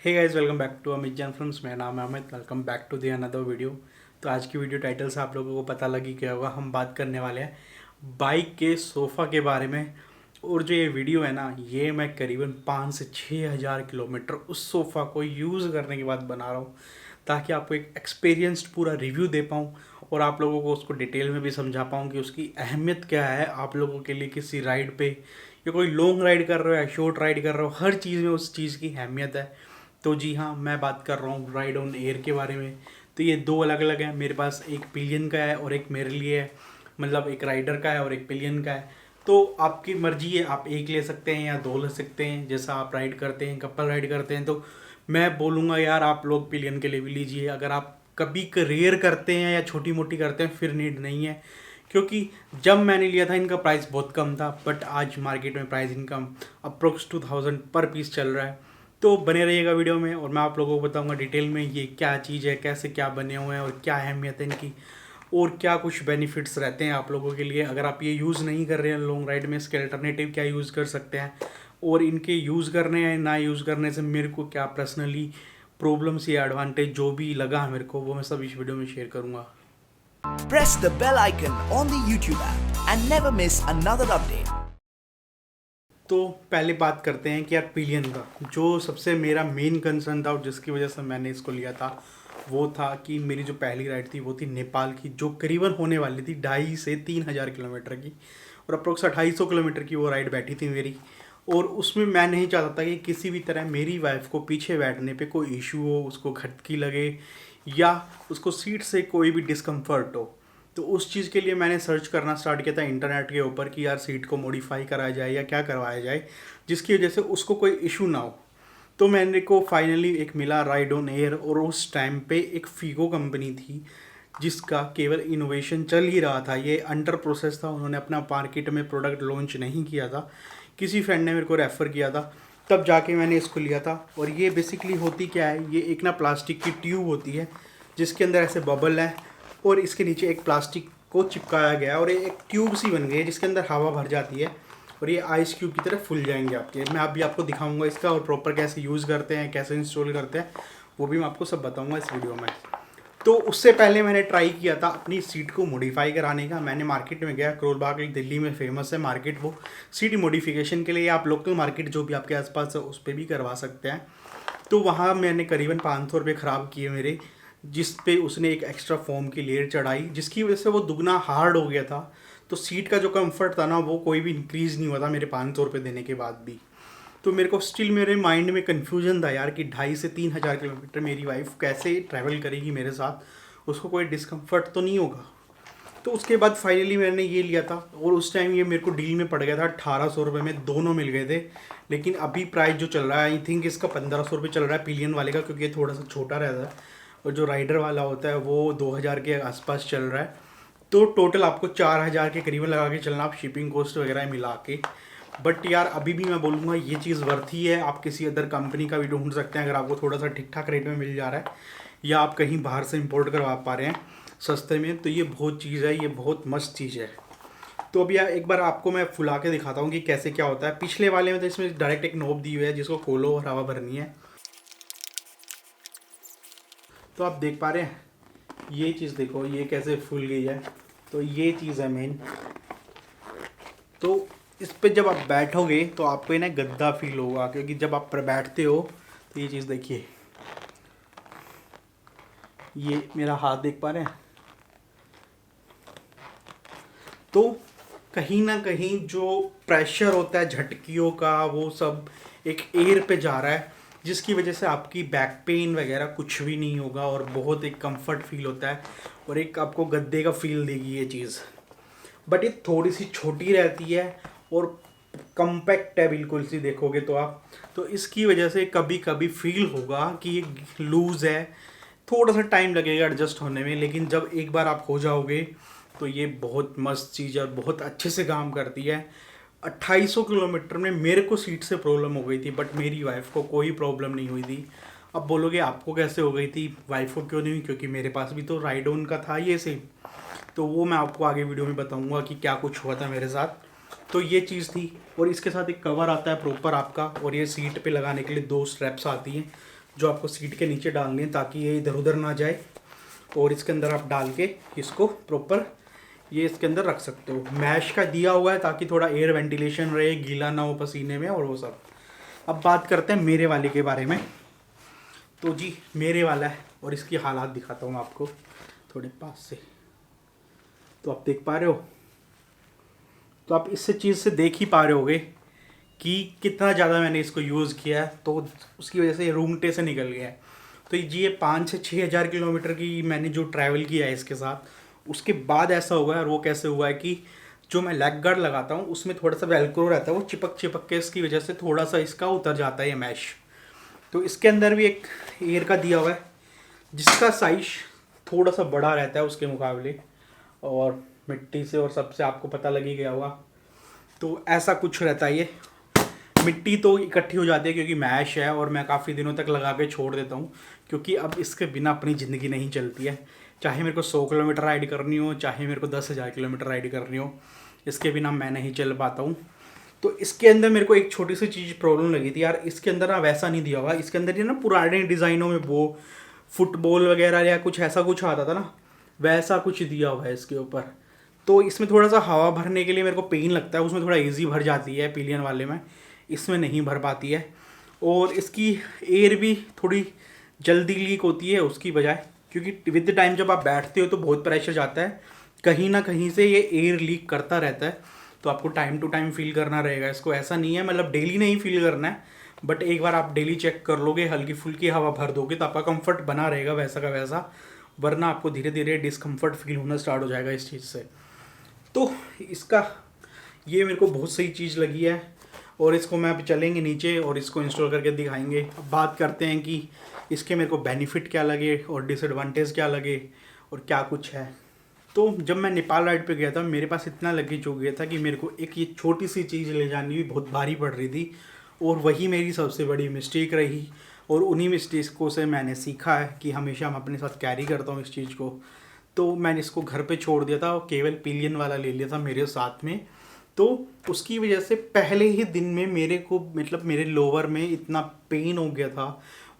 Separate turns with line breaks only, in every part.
Hey guys, welcome back to Amit Jain Films. मेरा नाम है Amit. Welcome back to the another video. तो आज की वीडियो टाइटल से आप लोगों को पता लगी क्या होगा। हम बात करने वाले हैं बाइक के सोफ़ा के बारे में। और जो ये वीडियो है ना, ये मैं करीबन 5 से 6 हज़ार किलोमीटर उस सोफ़ा को यूज़ करने के बाद बना रहा हूँ, ताकि आपको एक एक्सपीरियंस्ड पूरा रिव्यू दे पाऊँ और आप लोगों को उसको डिटेल में भी समझा पाऊँ कि उसकी अहमियत क्या है आप लोगों के लिए किसी राइड पे, या कोई लॉन्ग राइड कर रहे हो या शॉर्ट राइड कर रहे हो, हर चीज़ में उस चीज़ की अहमियत है। तो जी हाँ, मैं बात कर रहा हूँ राइड ऑन एयर के बारे में। तो ये दो अलग अलग हैं। मेरे पास एक पिलियन का है और एक मेरे लिए है, मतलब एक राइडर का है और एक पिलियन का है। तो आपकी मर्जी है, आप एक ले सकते हैं या दो ले सकते हैं, जैसा आप राइड करते हैं, कपल राइड करते हैं। तो मैं बोलूँगा यार, आप लोग पिलियन के लिए भी लीजिए। अगर आप कभी करियर करते हैं या छोटी मोटी करते हैं फिर नीड नहीं है, क्योंकि जब मैंने लिया था इनका प्राइस बहुत कम था, बट आज मार्केट में प्राइस इनका अप्रोक्स 2000 पर पीस चल रहा है। तो बने रहिएगा वीडियो में और मैं आप लोगों को बताऊंगा डिटेल में ये क्या चीज़ है, कैसे क्या बने हुए हैं और क्या अहमियत है इनकी, और क्या कुछ बेनिफिट्स रहते हैं आप लोगों के लिए। अगर आप ये यूज़ नहीं कर रहे हैं लॉन्ग राइड में, इसके अल्टरनेटिव क्या यूज़ कर सकते हैं, और इनके यूज़ करने या ना यूज़ करने से मेरे को क्या पर्सनली प्रॉब्लम्स या एडवांटेज जो भी लगा मेरे को, वो मैं सब इस वीडियो में शेयर करूँगा।
Press the bell icon on the YouTube app and never miss another update.
तो पहले बात करते हैं कि यार पिलियन का जो सबसे मेरा मेन कंसर्न था और जिसकी वजह से मैंने इसको लिया था, वो था कि मेरी जो पहली राइड थी वो थी नेपाल की, जो करीबन होने वाली थी 2,500 से 3,000 किलोमीटर की, और अप्रोक्स 2,200 किलोमीटर की वो राइड बैठी थी मेरी। और उसमें मैं नहीं चाहता था कि किसी भी तरह मेरी वाइफ को पीछे बैठने पे कोई इशू हो, उसको खटकी लगे या उसको सीट से कोई भी डिस्कम्फर्ट हो। तो उस चीज़ के लिए मैंने सर्च करना स्टार्ट किया था इंटरनेट के ऊपर कि यार सीट को मॉडिफाई कराया जाए या क्या करवाया जाए जिसकी वजह से उसको कोई इशू ना हो। तो मैंने को फाइनली एक मिला राइड ऑन एयर, और उस टाइम पे एक फीगो कंपनी थी जिसका केवल इनोवेशन चल ही रहा था, ये अंडर प्रोसेस था, उन्होंने अपना मार्केट में प्रोडक्ट लॉन्च नहीं किया था। किसी फ्रेंड ने मेरे को रेफ़र किया था, तब जाके मैंने इसको लिया था। और ये बेसिकली होती क्या है, ये एक ना प्लास्टिक की ट्यूब होती है जिसके अंदर ऐसे बबल है, और इसके नीचे एक प्लास्टिक को चिपकाया गया है, और ये एक ट्यूब सी बन गई है जिसके अंदर हवा भर जाती है, और ये आइस क्यूब की तरह फूल जाएंगे आपके। मैं अभी आपको दिखाऊंगा इसका, और प्रॉपर कैसे यूज़ करते हैं, कैसे इंस्टॉल करते हैं, वो भी मैं आपको सब बताऊंगा इस वीडियो में। तो उससे पहले मैंने ट्राई किया था अपनी सीट को मॉडिफाई कराने का। मैंने मार्केट में गया, करोल बाग एक दिल्ली में फेमस है मार्केट, वो सीट मॉडिफिकेशन के लिए। आप लोकल मार्केट जो भी आपके आसपास है उस पर भी करवा सकते हैं। तो वहाँ मैंने करीबन 500 रुपये ख़राब किए मेरे, जिस पे उसने एक एक्स्ट्रा फोम की लेयर चढ़ाई, जिसकी वजह से वो दुगना हार्ड हो गया था। तो सीट का जो कंफर्ट था ना, वो कोई भी इंक्रीज़ नहीं हुआ था मेरे 500 रुपये देने के बाद भी। तो मेरे को स्टिल मेरे माइंड में कन्फ्यूजन था यार कि 2,500 से 3,000 किलोमीटर मेरी वाइफ कैसे ट्रैवल करेगी मेरे साथ, उसको कोई डिस्कम्फर्ट तो नहीं होगा। तो उसके बाद फाइनली मैंने ये लिया था, और उस टाइम ये मेरे को डील में पड़ गया था 1,800 रुपये में, दोनों मिल गए थे। लेकिन अभी प्राइस जो चल रहा है, आई थिंक इसका 1,500 रुपये चल रहा है पिलियन वाले का, क्योंकि ये थोड़ा सा छोटा रहता है, और जो राइडर वाला होता है वो 2,000 के आसपास चल रहा है। तो टोटल आपको 4,000 के करीबन लगा के चलना, आप शिपिंग कॉस्ट वगैरह मिला के। बट यार अभी भी मैं बोलूँगा ये चीज़ वर्थ ही है। आप किसी अदर कंपनी का भी ढूंढ सकते हैं अगर आपको थोड़ा सा ठीक ठाक रेट में मिल जा रहा है, या आप कहीं बाहर से इंपोर्ट करवा पा रहे हैं सस्ते में, तो ये बहुत चीज़ है, ये बहुत मस्त चीज़ है। तो अभी यार एक बार आपको मैं फुला के दिखाता हूँ कि कैसे क्या होता है। पिछले वाले में तो इसमें डायरेक्ट एक नोब दी हुई है जिसको खोलो और हवा भरनी है। तो आप देख पा रहे हैं, ये चीज़ देखो ये कैसे फूल गई है। तो ये चीज़ है मेन। तो इस पे जब आप बैठोगे तो आपको ना गद्दा फील होगा, क्योंकि जब आप पर बैठते हो तो ये चीज़ देखिए, ये मेरा हाथ देख पा रहे हैं। तो कहीं ना कहीं जो प्रेशर होता है झटकियों का, वो सब एक एयर पे जा रहा है, जिसकी वजह से आपकी बैक पेन वगैरह कुछ भी नहीं होगा, और बहुत एक कंफर्ट फील होता है, और एक आपको गद्दे का फील देगी ये चीज़। बट ये थोड़ी सी छोटी रहती है और कम्पैक्ट है बिल्कुल सी, देखोगे तो आप। तो इसकी वजह से कभी कभी फील होगा कि ये लूज़ है, थोड़ा सा टाइम लगेगा एडजस्ट होने में, लेकिन जब एक बार आप हो जाओगे तो ये बहुत मस्त चीज़ है और बहुत अच्छे से काम करती है। 2,800 किलोमीटर में मेरे को सीट से प्रॉब्लम हो गई थी, बट मेरी वाइफ को कोई प्रॉब्लम नहीं हुई थी। अब बोलोगे आपको कैसे हो गई थी, वाइफ को क्यों नहीं हुई, क्योंकि मेरे पास भी तो राइड ऑन का था ये सेम। तो वो मैं आपको आगे वीडियो में बताऊंगा कि क्या कुछ हुआ था मेरे साथ। तो ये चीज़ थी, और इसके साथ एक कवर आता है प्रॉपर आपका, और ये सीट पे लगाने के लिए 2 स्ट्रैप्स आती हैं, जो आपको सीट के नीचे डालनी है ताकि ये इधर उधर ना जाए, और इसके अंदर आप डाल के इसको प्रॉपर ये इसके अंदर रख सकते हो। मैश का दिया हुआ है ताकि थोड़ा एयर वेंटिलेशन रहे, गीला ना हो पसीने में और वो सब। अब बात करते हैं मेरे वाले के बारे में। तो जी मेरे वाला है और इसकी हालात दिखाता हूँ आपको थोड़े पास से। तो आप देख पा रहे हो, तो आप इससे चीज़ से देख ही पा रहे होगे कि कितना ज़्यादा मैंने इसको यूज़ किया है, तो उसकी वजह से ये रूंगटे से निकल गया है। तो जी ये 5 से 6 हज़ार किलोमीटर की मैंने जो ट्रैवल किया है इसके साथ, उसके बाद ऐसा हुआ है। और वो कैसे हुआ है कि जो मैं लेग गार्ड लगाता हूँ उसमें थोड़ा सा वेलक्रो रहता है, वो चिपक चिपक के इसकी वजह से थोड़ा सा इसका उतर जाता है ये मैश। तो इसके अंदर भी एक एयर का दिया हुआ है जिसका साइज थोड़ा सा बड़ा रहता है उसके मुकाबले, और मिट्टी से और सबसे आपको पता लग ही गया होगा। तो ऐसा कुछ रहता है ये। मिट्टी तो इकट्ठी हो जाती है क्योंकि मैश है, और मैं काफ़ी दिनों तक लगा के छोड़ देता हूँ क्योंकि अब इसके बिना अपनी ज़िंदगी नहीं चलती है। चाहे मेरे को 100 किलोमीटर राइड करनी हो, चाहे मेरे को 10,000 किलोमीटर राइड करनी हो, इसके बिना मैं नहीं चल पाता हूँ। तो इसके अंदर मेरे को एक छोटी सी चीज़ प्रॉब्लम लगी थी यार, इसके अंदर ना वैसा नहीं दिया हुआ। इसके अंदर ये ना पुराने डिज़ाइनों में वो फुटबॉल वगैरह या कुछ ऐसा कुछ आता था ना, वैसा कुछ दिया हुआ है इसके ऊपर। तो इसमें थोड़ा सा हवा भरने के लिए मेरे को पेन लगता है, उसमें थोड़ा इजी भर जाती है पिलियन वाले में, इसमें नहीं भर पाती है। और इसकी एयर भी थोड़ी जल्दी लीक होती है उसकी बजाय, क्योंकि विद द टाइम जब आप बैठते हो तो बहुत प्रेशर जाता है, कहीं ना कहीं से ये एयर लीक करता रहता है। तो आपको टाइम टू टाइम फील करना रहेगा इसको। ऐसा नहीं है मतलब डेली नहीं फील करना है, बट एक बार आप डेली चेक कर लोगे, हल्की फुल्की हवा भर दोगे तो आपका कंफर्ट बना रहेगा वैसा का वैसा, वरना आपको धीरे धीरे डिस्कम्फर्ट फील होना स्टार्ट हो जाएगा इस चीज़ से। तो इसका ये मेरे को बहुत सही चीज़ लगी है, और इसको मैं अभी चलेंगे नीचे और इसको इंस्टॉल करके दिखाएंगे। अब बात करते हैं कि इसके मेरे को बेनिफिट क्या लगे और डिसएडवांटेज क्या लगे और क्या कुछ है। तो जब मैं नेपाल राइड पे गया था मेरे पास इतना लगेज हो गया था कि मेरे को एक ये छोटी सी चीज़ ले जानी भी बहुत भारी पड़ रही थी, और वही मेरी सबसे बड़ी मिस्टेक रही। और उन्हीं मिस्टेक्सों से मैंने सीखा है कि हमेशा मैं अपने साथ कैरी करता हूँ इस चीज़ को। तो मैंने इसको घर पे छोड़ दिया था और केवल पिलियन वाला ले लिया था मेरे साथ में। तो उसकी वजह से पहले ही दिन में मेरे को मतलब मेरे लोअर में इतना पेन हो गया था,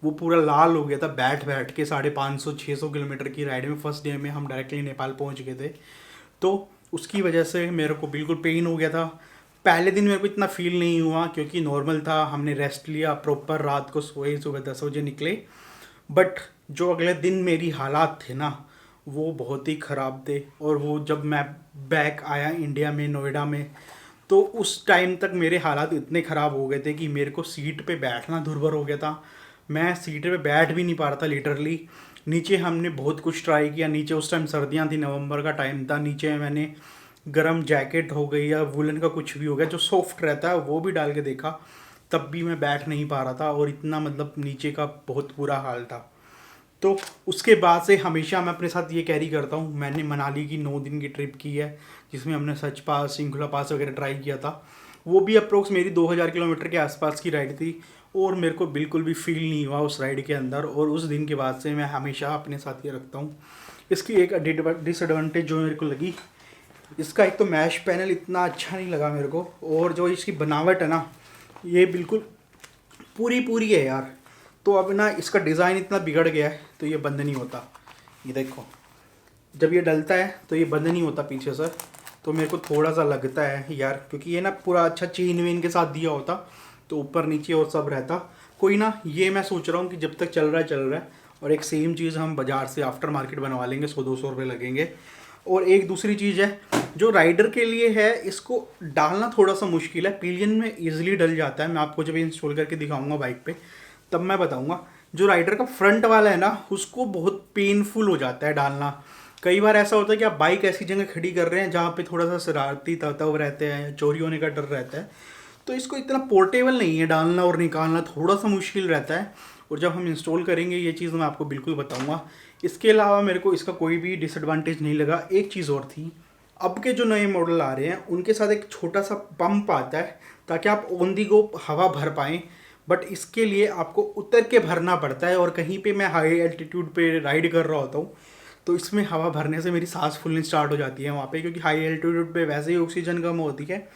वो पूरा लाल हो गया था बैठ बैठ के। 550-600 किलोमीटर की राइड में फर्स्ट डे में हम डायरेक्टली नेपाल पहुंच गए थे, तो उसकी वजह से मेरे को बिल्कुल पेन हो गया था। पहले दिन मेरे को इतना फील नहीं हुआ क्योंकि नॉर्मल था, हमने रेस्ट लिया प्रॉपर, रात को सोए, सुबह 10 बजे निकले। बट जो अगले दिन मेरी हालात थे ना वो बहुत ही ख़राब थे। और वो जब मैं बैक आया इंडिया में, नोएडा में, तो उस टाइम तक मेरे हालात इतने ख़राब हो गए थे कि मेरे को सीट पे बैठना दुर्भर हो गया था। मैं सीट पे बैठ भी नहीं पा रहा था लिटरली। नीचे हमने बहुत कुछ ट्राई किया, नीचे उस टाइम सर्दियाँ थी, नवंबर का टाइम था, नीचे मैंने गर्म जैकेट हो गई या वुलन का कुछ भी हो गया जो सॉफ्ट रहता है वो भी डाल के देखा, तब भी मैं बैठ नहीं पा रहा था, और इतना मतलब नीचे का बहुत बुरा हाल था। तो उसके बाद से हमेशा मैं अपने साथ ये कैरी करता हूँ। मैंने मनाली की 9 दिन की ट्रिप की है जिसमें हमने सच पास, सिंघुला पास वगैरह ट्राई किया था। वो भी अप्रोक्स मेरी 2000 किलोमीटर के आसपास की राइड थी, और मेरे को बिल्कुल भी फील नहीं हुआ उस राइड के अंदर। और उस दिन के बाद से मैं हमेशा अपने साथ ये रखता हूँ। इसकी एक डिसएडवांटेज जो मेरे को लगी, इसका एक तो मैश पैनल इतना अच्छा नहीं लगा मेरे को, और जो इसकी बनावट है ना ये बिल्कुल पूरी पूरी है यार। तो अब ना इसका डिज़ाइन इतना बिगड़ गया है तो ये बंद नहीं होता। ये देखो जब ये डलता है तो ये बंद नहीं होता पीछे से, तो मेरे को थोड़ा सा लगता है यार, क्योंकि ये ना पूरा अच्छा चेन वेन के साथ दिया होता तो ऊपर नीचे और सब रहता। कोई ना, ये मैं सोच रहा हूँ कि जब तक चल रहा है चल रहा है, और एक सेम चीज़ हम बाज़ार से आफ्टर मार्केट बनवा लेंगे, 100-200 रुपये लगेंगे। और एक दूसरी चीज़ है जो राइडर के लिए है, इसको डालना थोड़ा सा मुश्किल है, पिलियन में ईजिली डल जाता है। मैं आपको जब इंस्टॉल करके दिखाऊंगा बाइक पे तब मैं बताऊंगा। जो राइडर का फ्रंट वाला है ना उसको बहुत पेनफुल हो जाता है डालना। कई बार ऐसा होता है कि आप बाइक ऐसी जगह खड़ी कर रहे हैं जहाँ पे थोड़ा सा शरारती तत्व रहते हैं, चोरी होने का डर रहता है, तो इसको इतना पोर्टेबल नहीं है, डालना और निकालना थोड़ा सा मुश्किल रहता है। और जब हम इंस्टॉल करेंगे ये चीज़ मैं आपको बिल्कुल बताऊंगा। इसके अलावा मेरे को इसका कोई भी डिसएडवांटेज नहीं लगा। एक चीज़ और थी, अब के जो नए मॉडल आ रहे हैं उनके साथ एक छोटा सा पंप आता है ताकि आप ऑन दी गो हवा भर पाएँ, बट इसके लिए आपको उतर के भरना पड़ता है। और कहीं पे मैं हाई एल्टीट्यूड पे राइड कर रहा होता हूँ तो इसमें हवा भरने से मेरी सांस फूलनी स्टार्ट हो जाती है वहाँ पे, क्योंकि हाई एल्टीट्यूड पे वैसे ही ऑक्सीजन कम होती है,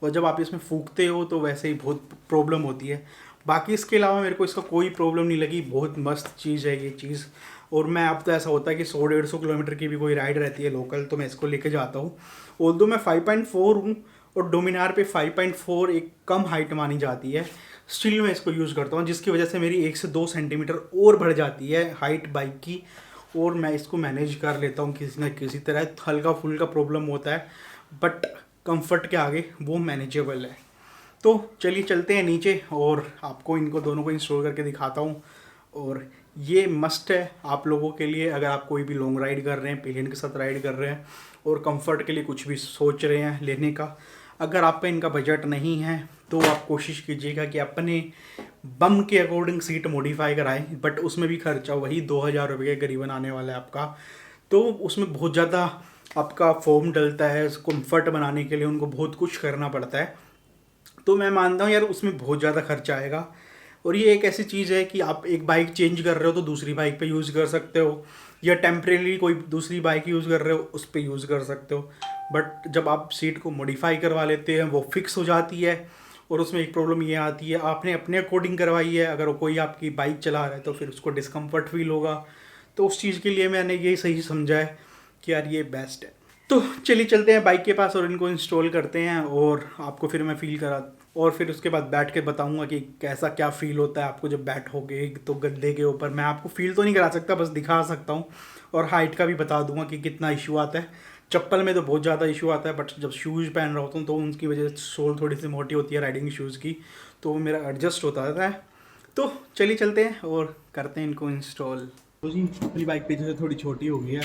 और जब आप इसमें फूंकते हो तो वैसे ही बहुत प्रॉब्लम होती है। बाकी इसके अलावा मेरे को इसका कोई प्रॉब्लम नहीं लगी, बहुत मस्त चीज़ है ये चीज़। और मैं अब तो ऐसा होता है कि 100-150 किलोमीटर की भी कोई राइड रहती है लोकल तो मैं इसको लेके जाता हूँ। ऑल्दो मैं 5.4 हूँ और डोमिनार पे 5.4 एक कम हाइट मानी जाती है, स्टिल मैं इसको यूज़ करता हूँ, जिसकी वजह से मेरी 1 से 2 सेंटीमीटर और बढ़ जाती है हाइट बाइक की, और मैं इसको मैनेज कर लेता हूँ किसी न किसी तरह। हल्का फुल्का प्रॉब्लम होता है बट कंफर्ट के आगे वो मैनेजेबल है। तो चलिए चलते हैं नीचे और आपको इनको दोनों को इंस्टॉल करके दिखाता हूँ। और ये मस्ट है आप लोगों के लिए, अगर आप कोई भी लॉन्ग राइड कर रहे हैं, पिलियन के साथ राइड कर रहे हैं और कंफर्ट के लिए कुछ भी सोच रहे हैं लेने का। अगर आप पे इनका बजट नहीं है तो आप कोशिश कीजिएगा कि अपने बम के अकॉर्डिंग सीट मॉडिफाई कराएं, बट उसमें भी खर्चा वही 2000 रुपये के करीबन आने वाला है आपका। तो उसमें बहुत ज़्यादा आपका फॉर्म डलता है, कंफर्ट बनाने के लिए उनको बहुत कुछ करना पड़ता है। तो मैं मानता हूँ यार उसमें बहुत ज़्यादा खर्चा आएगा। और ये एक ऐसी चीज़ है कि आप एक बाइक चेंज कर रहे हो तो दूसरी बाइक पे यूज़ कर सकते हो, या टेम्परेली कोई दूसरी बाइक यूज़ कर रहे हो उस पर यूज़ कर सकते हो। बट जब आप सीट को मॉडिफाई करवा लेते हैं वो फिक्स हो जाती है। और उसमें एक प्रॉब्लम ये आती है, आपने अपने अकॉर्डिंग करवाई है, अगर कोई आपकी बाइक चला रहा है तो फिर उसको डिस्कम्फर्ट फील होगा। तो उस चीज़ के लिए मैंने ये सही समझा है कि यार ये बेस्ट है। तो चलिए चलते हैं बाइक के पास और इनको इंस्टॉल करते हैं और आपको फिर मैं फील करा, और फिर उसके बाद बैठ के बताऊंगा कि कैसा क्या फील होता है आपको जब बैठोगे तो गद्दे के ऊपर। मैं आपको फील तो नहीं करा सकता, बस दिखा सकता हूँ, और हाइट का भी बता दूंगा कि कितना इशू आता है। चप्पल में तो बहुत ज़्यादा इशू आता है, बट जब शूज़ पहन रहा होता हूँ तो उनकी वजह से सोल थोड़ी सी मोटी होती है राइडिंग शूज़ की, तो वो मेरा एडजस्ट होता रहता है। तो चलिए चलते हैं और करते हैं इनको इंस्टॉल। तो जी अपनी बाइक पे जैसे थोड़ी छोटी हो गई है,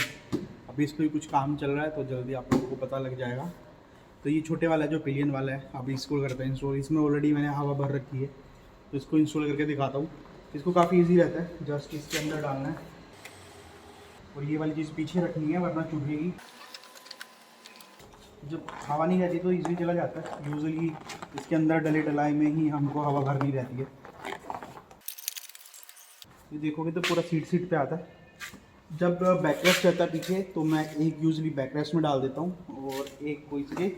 अभी इस पर भी कुछ काम चल रहा है तो जल्दी आप लोगों को पता लग जाएगा। तो ये छोटे वाला जो पिलियन वाला है अभी इसको करते हैं इंस्टॉल। इसमें ऑलरेडी मैंने हवा भर रखी है तो इसको इंस्टॉल करके दिखाता हूँ। इसको काफ़ी इजी रहता है, जस्ट इसके अंदर डालना है और ये वाली चीज़ पीछे रखनी है वरना चुभेगी। जब हवा नहीं रहती तो इजीली चला जाता है, यूजुअली इसके अंदर डले डलाई में ही हमको हवा भरनी रहती है। ये देखोगे तो पूरा सीट पे आता है। जब बैकरेस्ट रहता है पीछे तो मैं एक यूजली बैकरेस्ट में डाल देता हूँ और एक को इसके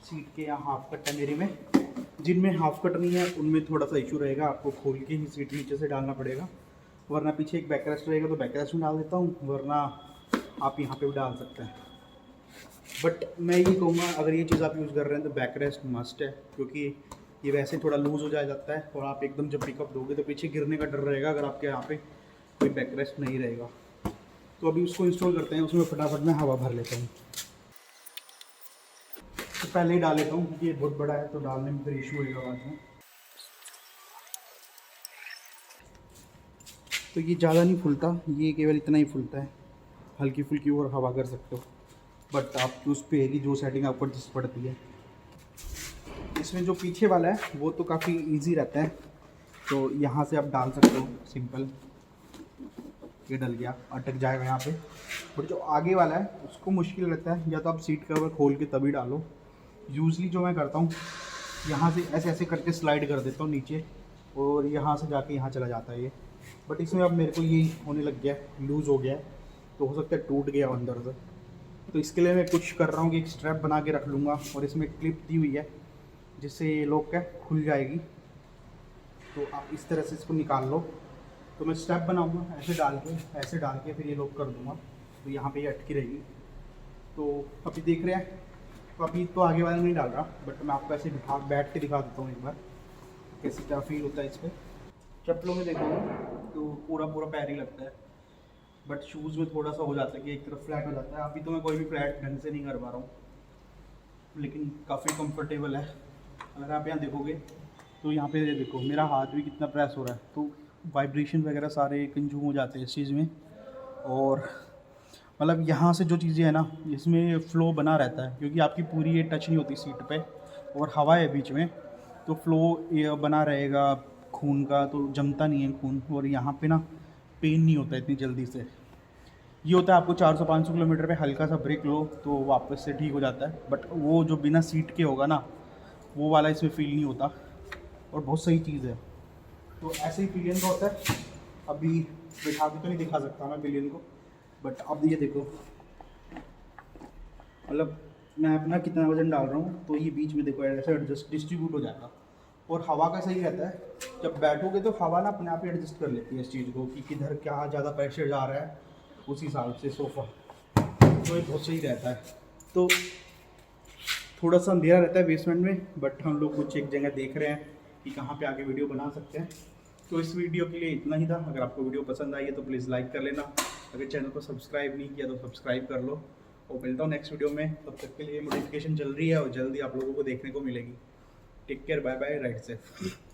सीट के यहाँ हाफ कट है मेरे में। जिनमें हाफ कट नहीं है उनमें थोड़ा सा इशू रहेगा, आपको खोल के ही सीट नीचे से डालना पड़ेगा, वरना पीछे एक बैकरेस्ट रहेगा तो बैकरेस्ट में डाल देता हूँ, वरना आप यहाँ पे भी डाल सकते हैं। बट मैं ये कहूँगा अगर ये चीज़ आप यूज़ कर रहे हैं तो बैकरेस्ट मस्ट है, क्योंकि ये वैसे थोड़ा लूज़ हो जाता है और आप एकदम जब पिकअप दोगे तो पीछे गिरने का डर रहेगा अगर आपके यहाँ पे कोई बैकरेस्ट नहीं रहेगा। तो अभी उसको इंस्टॉल करते हैं, उसमें फटाफट मैं हवा भर लेता हूँ। तो पहले ही डाल लेता हूँ क्योंकि ये बहुत बड़ा है तो डालने में फिर इशू होगा बाद में। तो ये ज़्यादा नहीं फूलता, ये केवल इतना ही फूलता है, हल्की फुल्की और हवा कर सकते हो, बट आपकी उस पर है कि जो सेटिंग आपको एडजस्ट पड़ती है। इसमें जो पीछे वाला है वो तो काफ़ी इजी रहता है, तो यहाँ से आप डाल सकते हो सिंपल, ये डल गया अटक जाएगा यहाँ पे। बट जो आगे वाला है उसको मुश्किल रहता है, या तो आप सीट कवर खोल के तभी डालो। यूजली जो मैं करता हूँ यहाँ से ऐसे ऐसे करके स्लाइड कर देता हूँ नीचे और यहाँ से जाके यहाँ चला जाता है ये। बट इसमें अब मेरे को ये होने लग गया है, लूज़ हो गया है, तो हो सकता है टूट गया अंदर से। तो इसके लिए मैं कुछ कर रहा हूँ कि एक स्ट्रैप बना के रख लूँगा और इसमें क्लिप दी हुई है जिससे ये लॉक है खुल जाएगी। तो आप इस तरह से इसको निकाल लो। तो मैं स्टेप बनाऊंगा ऐसे डाल के फिर ये लॉक कर दूंगा, तो यहाँ पे ये अटकी रहेगी। तो अभी देख रहे हैं, तो अभी तो आगे वाला नहीं डाल रहा, बट मैं आपको ऐसे बैठ के दिखा देता हूँ एक बार कैसे क्या फील होता है इस पर। चप्पलों में देखोगे तो पूरा पैर ही लगता है, बट शूज़ में थोड़ा सा हो जाता है कि एक तरफ फ्लैट हो जाता है। अभी तो मैं कोई भी फ्लैट ढंग से नहीं कर पा रहा हूँ, लेकिन काफ़ी कंफर्टेबल है। अगर आप यहाँ देखोगे तो यहाँ पे देखो मेरा हाथ भी कितना प्रेस हो रहा है, तो वाइब्रेशन वगैरह सारे कंज्यूम हो जाते हैं इस चीज़ में। और मतलब यहाँ से जो चीज़ें हैं ना इसमें फ़्लो बना रहता है, क्योंकि आपकी पूरी ये टच नहीं होती सीट पे और हवा है बीच में, तो फ़्लो ये बना रहेगा खून का, तो जमता नहीं है खून। और यहाँ पे ना पेन नहीं होता इतनी जल्दी से। ये होता है आपको 400-500 किलोमीटर पे हल्का सा ब्रेक लो तो वापस से ठीक हो जाता है, बट वो जो बिना सीट के होगा ना वो वाला इसमें फील नहीं होता, और बहुत सही चीज़ है। तो ऐसे ही पिलियन का होता है। अभी बैठा के तो नहीं दिखा सकता मैं पिलियन को, बट अब ये देखो मतलब मैं अपना कितना वजन डाल रहा हूँ तो ये बीच में देखो ऐसे एडजस्ट डिस्ट्रीब्यूट हो जाएगा। और हवा का सही रहता है, जब बैठोगे तो हवा ना अपने आप ही एडजस्ट कर लेती है इस चीज़ को कि किधर क्या ज़्यादा प्रेशर जा रहा है, उस हिसाब से सोफ़ा तो ये बहुत सही रहता है। तो थोड़ा सा अंधेरा रहता है बेसमेंट में, बट हम लोग कुछ एक जगह देख रहे हैं कि कहाँ पे आगे वीडियो बना सकते हैं। तो इस वीडियो के लिए इतना ही था। अगर आपको वीडियो पसंद आई है तो प्लीज़ लाइक कर लेना, अगर चैनल को सब्सक्राइब नहीं किया तो सब्सक्राइब कर लो, और मिलता हूँ नेक्स्ट वीडियो में। तब तक के लिए मॉडिफिकेशन चल रही है और जल्दी आप लोगों को देखने को मिलेगी। Take care, bye bye, right safe.